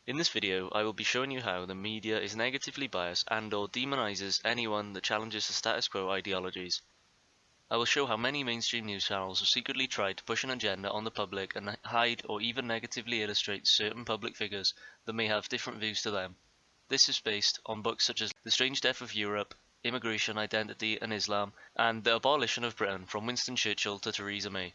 In this video, I will be showing you how the media is negatively biased and/or demonizes anyone that challenges the status quo ideologies. I will show how many mainstream news channels have secretly tried to push an agenda on the public and hide or even negatively illustrate certain public figures that may have different views to them. This is based on books such as The Strange Death of Europe, Immigration, Identity and Islam, and The Abolition of Britain from Winston Churchill to Theresa May.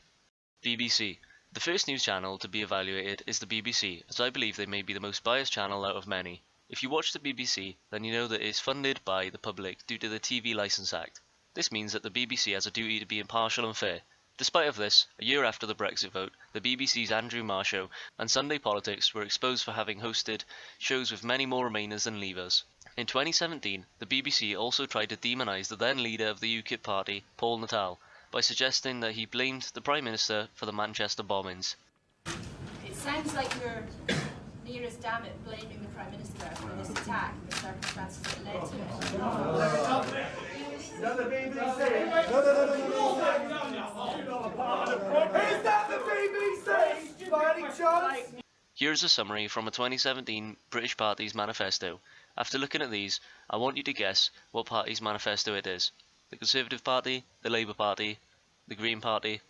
BBC. The first news channel to be evaluated is the BBC, as I believe they may be the most biased channel out of many. If you watch the BBC, then you know that it is funded by the public due to the TV Licence Act. This means that the BBC has a duty to be impartial and fair. Despite of this, a year after the Brexit vote, the BBC's Andrew Marr Show and Sunday Politics were exposed for having hosted shows with many more Remainers than Leavers. In 2017, the BBC also tried to demonise the then leader of the UKIP party, Paul Natal, by suggesting that he blamed the Prime Minister for the Manchester bombings. It sounds like you're near as damn it blaming the Prime Minister for this attack and the circumstances that led to it. Is that the BBC? By any chance? Here's a summary from a 2017 British Party's manifesto. After looking at these, I want you to guess what party's manifesto it is. The Conservative Party, the Labour Party, the Green Party.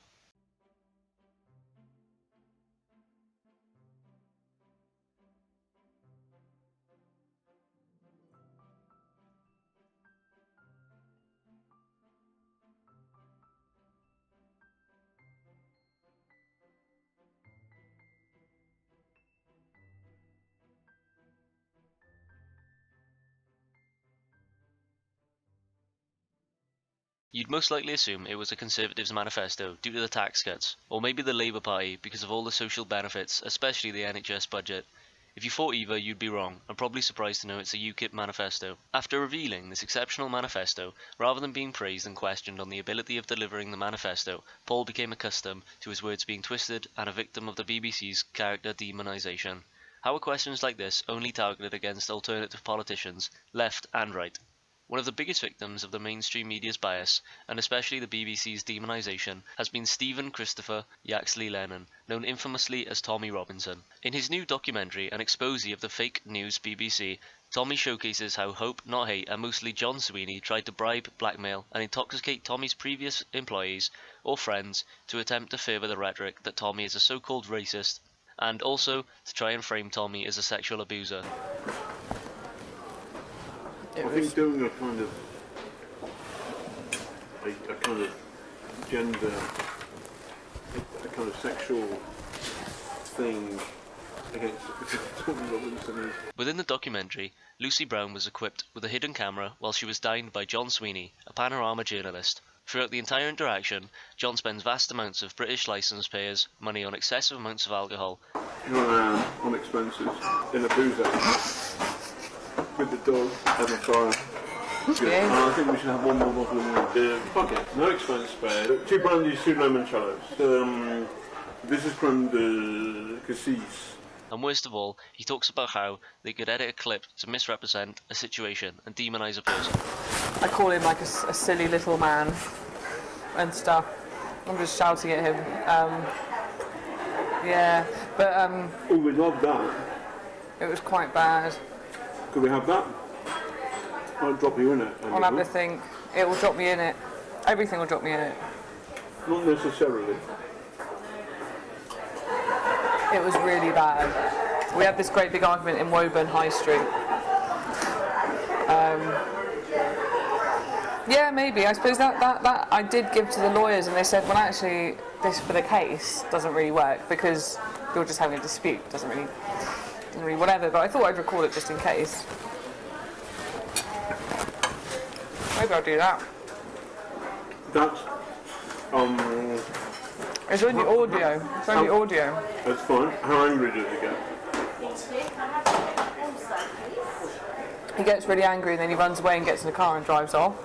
You'd most likely assume it was a Conservatives' manifesto due to the tax cuts, or maybe the Labour Party because of all the social benefits, especially the NHS budget. If you thought either, you'd be wrong, and probably surprised to know it's a UKIP manifesto. After revealing this exceptional manifesto, rather than being praised and questioned on the ability of delivering the manifesto, Paul became accustomed to his words being twisted and a victim of the BBC's character demonisation. How are questions like this only targeted against alternative politicians, left and right? One of the biggest victims of the mainstream media's bias, and especially the BBC's demonisation, has been Stephen Christopher Yaxley Lennon, known infamously as Tommy Robinson. In his new documentary, an exposé of the fake news BBC, Tommy showcases how Hope Not Hate and mostly John Sweeney tried to bribe, blackmail and intoxicate Tommy's previous employees or friends to attempt to further the rhetoric that Tommy is a so-called racist, and also to try and frame Tommy as a sexual abuser. I think doing a kind of gender, a kind of sexual thing against Tommy Robinson. Within the documentary, Lucy Brown was equipped with a hidden camera while she was dined by John Sweeney, a Panorama journalist. Throughout the entire interaction, John spends vast amounts of British licence payers' money on excessive amounts of alcohol. On expenses in a boozer with the dog having fire. Yeah. I think we should have one more bottle of wine. Fuck it, no expense spared. 2 brandies, 2 limoncellos. This is from the Cassis. And worst of all, he talks about how they could edit a clip to misrepresent a situation and demonise a person. I call him like a silly little man and stuff. I'm just shouting at him. Yeah, but oh, we love that. It was quite bad. Could we have that? I'll drop you in it. I'll have a think. It will drop me in it. Everything will drop me in it. Not necessarily. It was really bad. We had this great big argument in Woburn High Street. Yeah, maybe. I suppose that I did give to the lawyers, and they said, well, actually, this for the case doesn't really work because you're just having a dispute. Doesn't really whatever. But I thought I'd record it just in case. Maybe I'll do that. That's It's only audio. It's only audio. That's fine. How angry does he get? He gets really angry and then he runs away and gets in the car and drives off.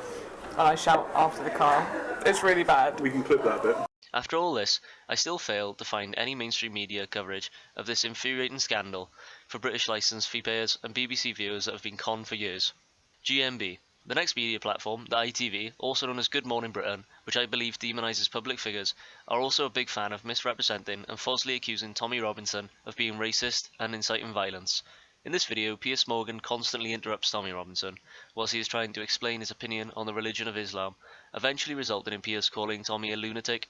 And I shout after the car. It's really bad. We can clip that bit. After all this, I still fail to find any mainstream media coverage of this infuriating scandal for British licence fee payers and BBC viewers that have been conned for years. GMB. The next media platform, the ITV, also known as Good Morning Britain, which I believe demonises public figures, are also a big fan of misrepresenting and falsely accusing Tommy Robinson of being racist and inciting violence. In this video, Piers Morgan constantly interrupts Tommy Robinson whilst he is trying to explain his opinion on the religion of Islam, eventually resulting in Piers calling Tommy a lunatic,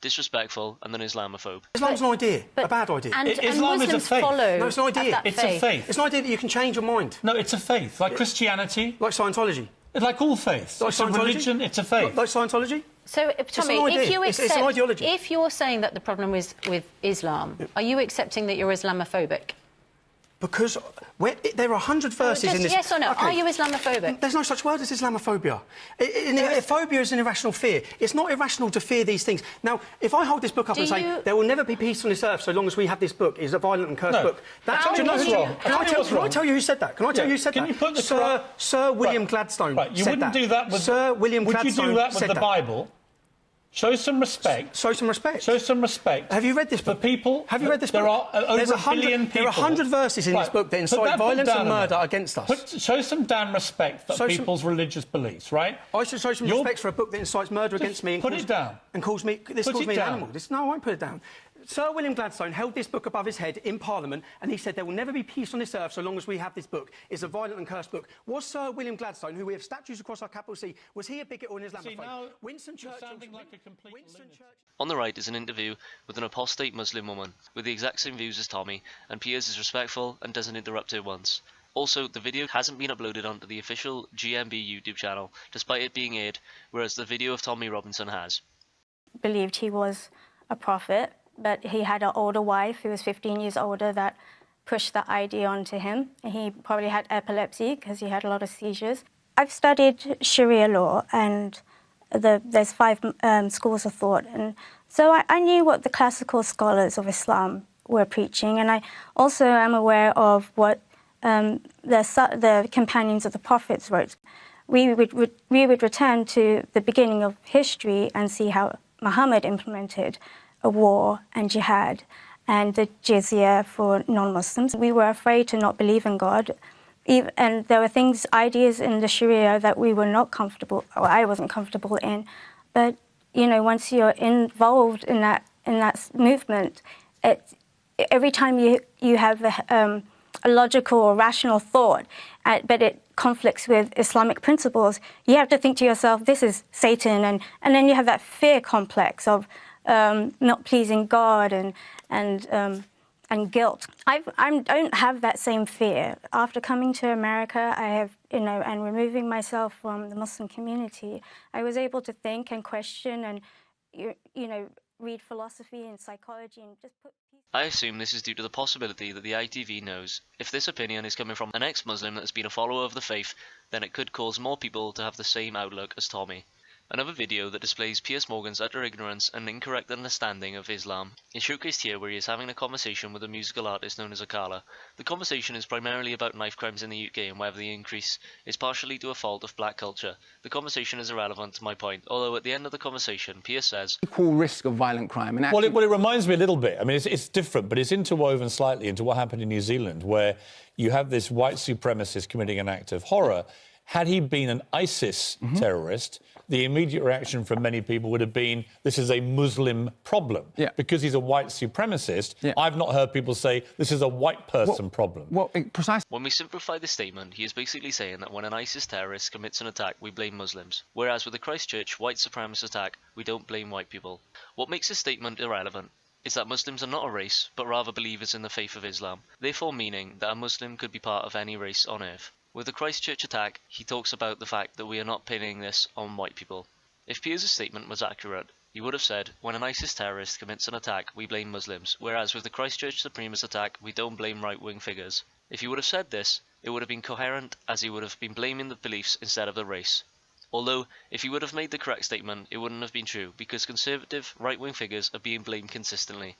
disrespectful and an Islamophobe. Islam's an idea, a bad idea. And Islam is a Muslims faith. follow No, it's an idea. that It's faith. a faith. It's an idea that you can change your mind. No, it's a faith. Like Christianity, Like Scientology. like all faiths. Like It's a Scientology? religion, it's a faith. Like Scientology. So, Tommy, an idea. if you It's accept, an ideology. if you're saying that the problem is with Islam, are you accepting that you're Islamophobic? Because there are 100 verses Just in this... yes or no, Okay. are you Islamophobic? There's no such word as Islamophobia. Phobia is an irrational fear. It's not irrational to fear these things. Now, if I hold this book up Do and say, you- there will never be peace on this earth so long as we have this book, it's a violent and cursed No. book. That's How do you know would who- you- Can I tell- what's can I wrong? tell you who said that? Can I tell you who said Can that? you put the Sir William Right. Gladstone Right, you said wouldn't do that with... Sir William Would Gladstone you do that with said the Bible? Show some respect. Show some respect. Show some respect. Have you read this for book? people? Have you read this book? There are over There's a billion people. There are 100 verses in this Right, book that put incite that book violence down and a murder minute. against us. Show some damn respect for Show some- people's religious beliefs, right? I should show some You're- respect for a book that incites murder against me and put calls, it down. And calls me Put calls it me an down. animal. No, I won't put it down. Sir William Gladstone held this book above his head in Parliament and he said there will never be peace on this earth so long as we have this book. It's a violent and cursed book. Was Sir William Gladstone, who we have statues across our capital C, was he a bigot or an Islamophobe? now Winston you're Churchill... sounding like a complete Winston lunatic. Churchill... On the right is an interview with an apostate Muslim woman with the exact same views as Tommy, and Piers is respectful and doesn't interrupt her once. Also, the video hasn't been uploaded onto the official GMB YouTube channel, despite it being aired, whereas the video of Tommy Robinson has. Believed he was a prophet, but he had an older wife who was 15 years older that pushed that idea onto him. He probably had epilepsy because he had a lot of seizures. I've studied Sharia law and there's 5 schools of thought, and so I knew what the classical scholars of Islam were preaching, and I also am aware of what the companions of the prophets wrote. We would return to the beginning of history and see how Muhammad implemented a war and jihad and the jizya for non-Muslims. We were afraid to not believe in God. And there were ideas in the Sharia that we were not comfortable, or I wasn't comfortable in. But, you know, once you're involved in that movement, every time you have a logical or rational thought, but it conflicts with Islamic principles, you have to think to yourself, this is Satan, and then you have that fear complex of not pleasing God and guilt. I don't have that same fear. After coming to America, I have, and removing myself from the Muslim community, I was able to think and question and, read philosophy and psychology and just put peace. I assume this is due to the possibility that the ITV knows if this opinion is coming from an ex-Muslim that has been a follower of the faith, then it could cause more people to have the same outlook as Tommy. Another video that displays Piers Morgan's utter ignorance and incorrect understanding of Islam is showcased here, where he is having a conversation with a musical artist known as Akala. The conversation is primarily about knife crimes in the UK and whether the increase is partially to a fault of black culture. The conversation is irrelevant to my point, although at the end of the conversation, Piers says, Equal risk of violent crime. And Well, it reminds me a little bit. I mean, it's different, but it's interwoven slightly into what happened in New Zealand, where you have this white supremacist committing an act of horror. Had he been an ISIS terrorist, the immediate reaction from many people would have been, this is a Muslim problem. Yeah. Because he's a white supremacist, Yeah. I've not heard people say, this is a white person problem. Well, precisely. when we simplify this statement, he is basically saying that when an ISIS terrorist commits an attack, we blame Muslims, whereas with the Christchurch white supremacist attack, we don't blame white people. What makes this statement irrelevant is that Muslims are not a race, but rather believers in the faith of Islam, therefore meaning that a Muslim could be part of any race on earth. With the Christchurch attack, he talks about the fact that we are not pinning this on white people. If Piers' statement was accurate, he would have said, when an ISIS terrorist commits an attack, we blame Muslims, whereas with the Christchurch supremacist attack, we don't blame right-wing figures. If he would have said this, it would have been coherent, as he would have been blaming the beliefs instead of the race. Although, if he would have made the correct statement, it wouldn't have been true, because conservative, right-wing figures are being blamed consistently.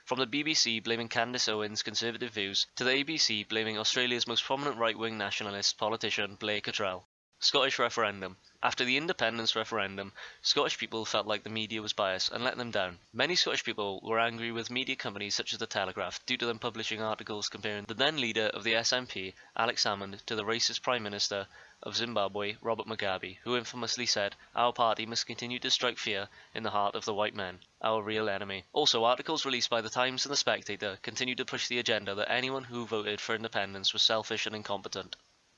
From the BBC blaming Candace Owens' conservative views, to the ABC blaming Australia's most prominent right-wing nationalist politician Blair Cottrell. Scottish referendum. After the independence referendum, Scottish people felt like the media was biased and let them down. Many Scottish people were angry with media companies such as The Telegraph due to them publishing articles comparing the then leader of the SNP, Alex Salmond, to the racist Prime Minister of Zimbabwe, Robert Mugabe, who infamously said, "Our party must continue to strike fear in the heart of the white men, our real enemy." Also, articles released by The Times and The Spectator continue to push the agenda that anyone who voted for independence was selfish and incompetent.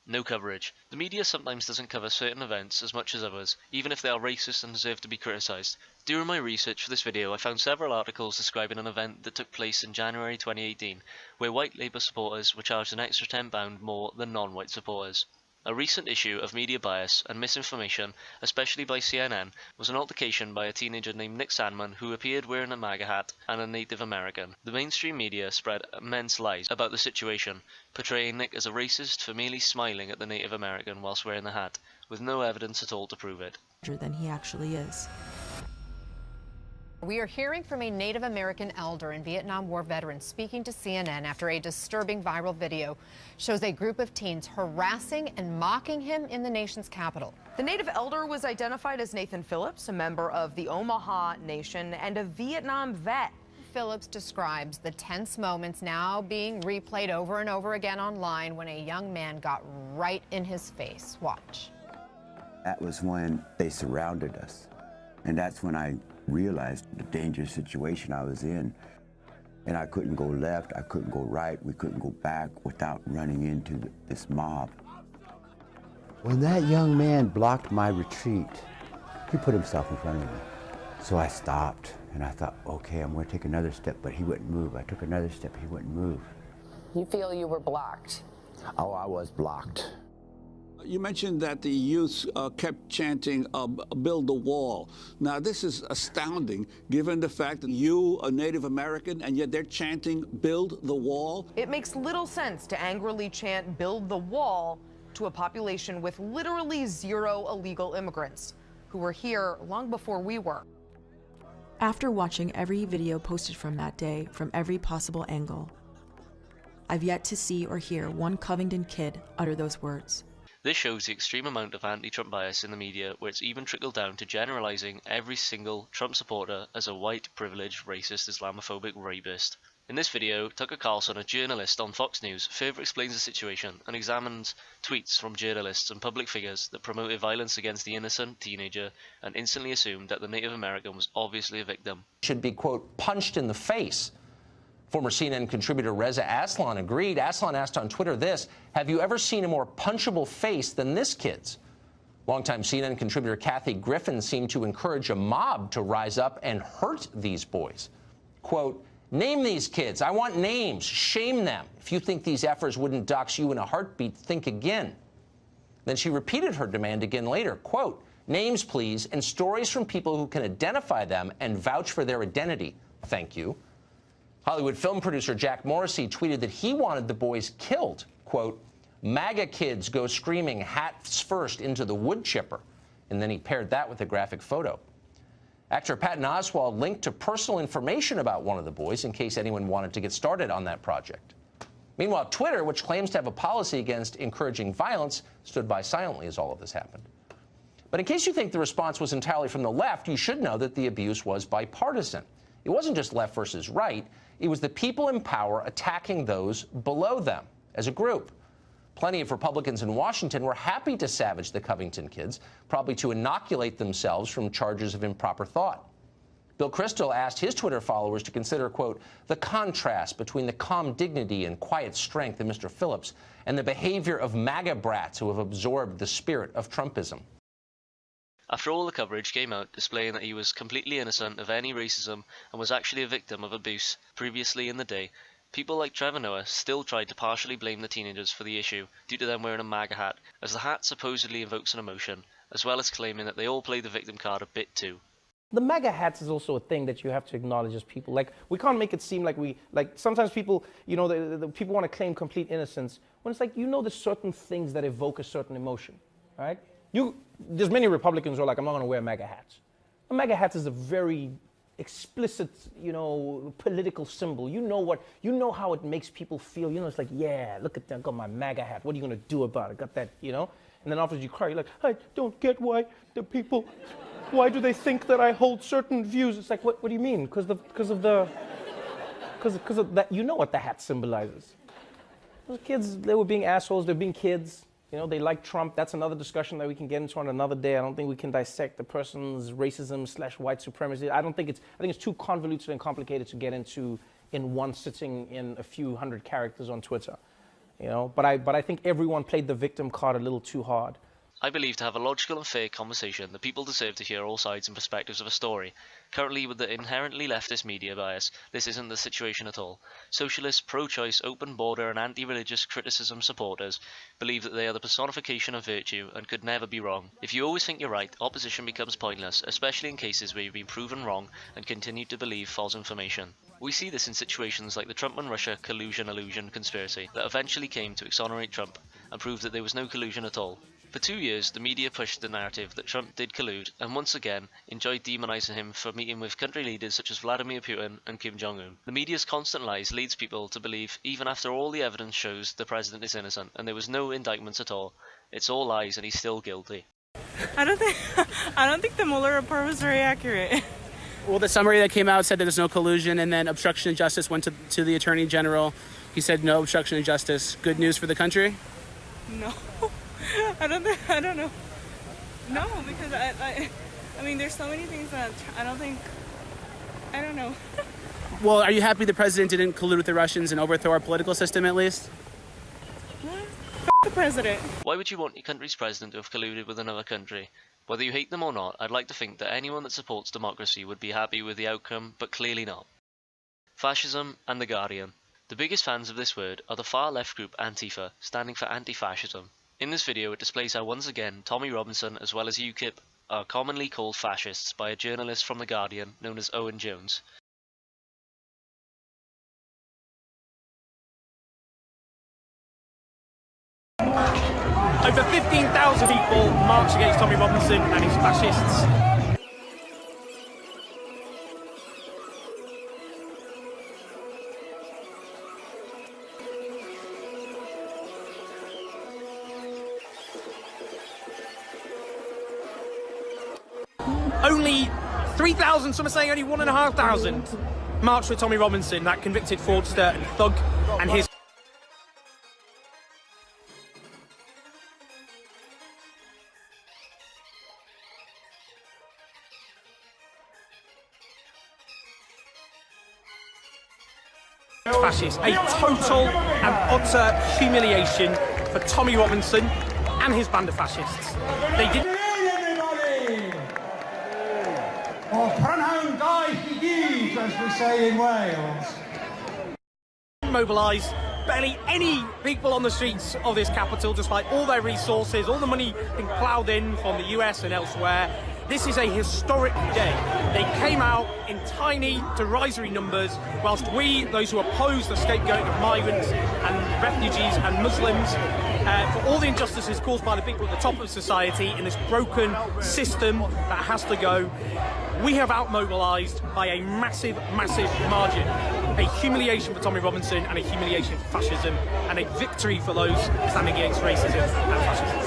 No coverage. The media sometimes doesn't cover certain events as much as others, even if they are racist and deserve to be criticised. During my research for this video, I found several articles describing an event that took place in January 2018, where white Labour supporters were charged an extra £10 more than non-white supporters. A recent issue of media bias and misinformation, especially by CNN, was an altercation by a teenager named Nick Sandman who appeared wearing a MAGA hat and a Native American. The mainstream media spread immense lies about the situation, portraying Nick as a racist for merely smiling at the Native American whilst wearing the hat, with no evidence at all to prove it. Than he actually is. We are hearing from a Native American elder and Vietnam War veteran speaking to CNN after a disturbing viral video shows a group of teens harassing and mocking him in the nation's capital. The Native elder was identified as Nathan Phillips, a member of the Omaha Nation and a Vietnam vet. Phillips describes the tense moments now being replayed over and over again online when a young man got right in his face. Watch. That was when they surrounded us, and that's when I realized the dangerous situation I was in. And I couldn't go left, I couldn't go right, we couldn't go back without running into this mob. When that young man blocked my retreat, he put himself in front of me. So I stopped and I thought, okay, I'm going to take another step, but he wouldn't move. I took another step, he wouldn't move. You feel you were blocked? Oh, I was blocked. You mentioned that the youth kept chanting, build the wall. Now, this is astounding, given the fact that you, a Native American, and yet they're chanting, build the wall. It makes little sense to angrily chant, build the wall, to a population with literally zero illegal immigrants who were here long before we were. After watching every video posted from that day, from every possible angle, I've yet to see or hear one Covington kid utter those words. This shows the extreme amount of anti-Trump bias in the media, where it's even trickled down to generalising every single Trump supporter as a white, privileged, racist, Islamophobic rapist. In this video, Tucker Carlson, a journalist on Fox News, further explains the situation and examines tweets from journalists and public figures that promoted violence against the innocent teenager and instantly assumed that the Native American was obviously a victim. Should be, quote, punched in the face. Former CNN contributor Reza Aslan agreed. Aslan asked on Twitter this: have you ever seen a more punchable face than this kid's? Longtime CNN contributor Kathy Griffin seemed to encourage a mob to rise up and hurt these boys. Quote, name these kids. I want names. Shame them. If you think these efforts wouldn't dox you in a heartbeat, think again. Then she repeated her demand again later. Quote, names, please, and stories from people who can identify them and vouch for their identity. Thank you. Hollywood film producer Jack Morrissey tweeted that he wanted the boys killed. Quote, MAGA kids go screaming hats first into the wood chipper. And then he paired that with a graphic photo. Actor Patton Oswalt linked to personal information about one of the boys in case anyone wanted to get started on that project. Meanwhile, Twitter, which claims to have a policy against encouraging violence, stood by silently as all of this happened. But in case you think the response was entirely from the left, you should know that the abuse was bipartisan. It wasn't just left versus right. It was the people in power attacking those below them as a group. Plenty of Republicans in Washington were happy to savage the Covington kids, probably to inoculate themselves from charges of improper thought. Bill Kristol asked his Twitter followers to consider, quote, the contrast between the calm dignity and quiet strength of Mr. Phillips and the behavior of MAGA brats who have absorbed the spirit of Trumpism. After all the coverage came out displaying that he was completely innocent of any racism and was actually a victim of abuse previously in the day, people like Trevor Noah still tried to partially blame the teenagers for the issue due to them wearing a MAGA hat, as the hat supposedly invokes an emotion, as well as claiming that they all play the victim card a bit too. The MAGA hats is also a thing that you have to acknowledge as people. Like, we can't make it seem like sometimes people, you know, the people want to claim complete innocence, when it's like, you know, there's certain things that evoke a certain emotion, right? There's many Republicans who are like, I'm not going to wear MAGA hats. A MAGA hat is a very explicit, you know, political symbol. You know how it makes people feel. You know, it's like, yeah, look at that, I got my MAGA hat. What are you going to do about it? Got that, you know? And then after you cry, you're like, I don't get why the people, why do they think that I hold certain views? It's like, what do you mean? Because of that, you know what the hat symbolizes. Those kids, they were being assholes, they're being kids. You know, they like Trump. That's another discussion that we can get into on another day. I don't think we can dissect the person's racism / white supremacy. I think it's too convoluted and complicated to get into in one sitting in a few hundred characters on Twitter. You know, but I think everyone played the victim card a little too hard. I believe to have a logical and fair conversation, the people deserve to hear all sides and perspectives of a story. Currently, with the inherently leftist media bias, this isn't the situation at all. Socialists, pro-choice, open border and anti-religious criticism supporters believe that they are the personification of virtue and could never be wrong. If you always think you're right, opposition becomes pointless, especially in cases where you've been proven wrong and continue to believe false information. We see this in situations like the Trump and Russia collusion-illusion conspiracy that eventually came to exonerate Trump and prove that there was no collusion at all. For 2 years, the media pushed the narrative that Trump did collude and once again enjoyed demonizing him for meeting with country leaders such as Vladimir Putin and Kim Jong-un. The media's constant lies leads people to believe, even after all the evidence shows the president is innocent and there was no indictments at all, it's all lies and he's still guilty. I don't think the Mueller report was very accurate. Well, the summary that came out said that there's no collusion, and then obstruction of justice went to the Attorney General. He said no obstruction of justice. Good news for the country? No. I don't know. No, because I mean, there's so many things that I don't know. Well, are you happy the president didn't collude with the Russians and overthrow our political system at least? F the president. Why would you want your country's president to have colluded with another country? Whether you hate them or not, I'd like to think that anyone that supports democracy would be happy with the outcome, but clearly not. Fascism and The Guardian. The biggest fans of this word are the far left group Antifa, standing for anti-fascism. In this video, it displays how once again Tommy Robinson as well as UKIP are commonly called fascists by a journalist from The Guardian known as Owen Jones. Over 15,000 people marched against Tommy Robinson and his fascists. Only 3,000, some are saying only 1,500 marched with Tommy Robinson, that convicted fraudster and thug, and his fascists. A total and utter humiliation for Tommy Robinson and his band of fascists. They did. Or Prynhawn Guy Hughes, as we say in Wales. Mobilise barely any people on the streets of this capital, despite all their resources, all the money being ploughed in from the US and elsewhere. This is a historic day. They came out in tiny, derisory numbers, whilst we, those who oppose the scapegoating of migrants and refugees and Muslims, for all the injustices caused by the people at the top of society in this broken system that has to go, we have out-mobilised by a massive, massive margin. A humiliation for Tommy Robinson and a humiliation for fascism, and a victory for those standing against racism and fascism.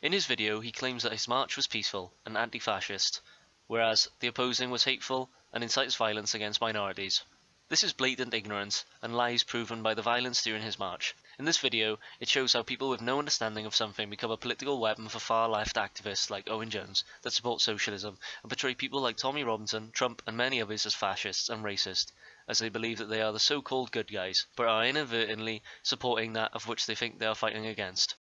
In his video, he claims that his march was peaceful and anti-fascist, whereas the opposing was hateful and incites violence against minorities. This is blatant ignorance and lies proven by the violence during his march. In this video, it shows how people with no understanding of something become a political weapon for far-left activists like Owen Jones that support socialism and portray people like Tommy Robinson, Trump and many others as fascists and racist, as they believe that they are the so-called good guys, but are inadvertently supporting that of which they think they are fighting against.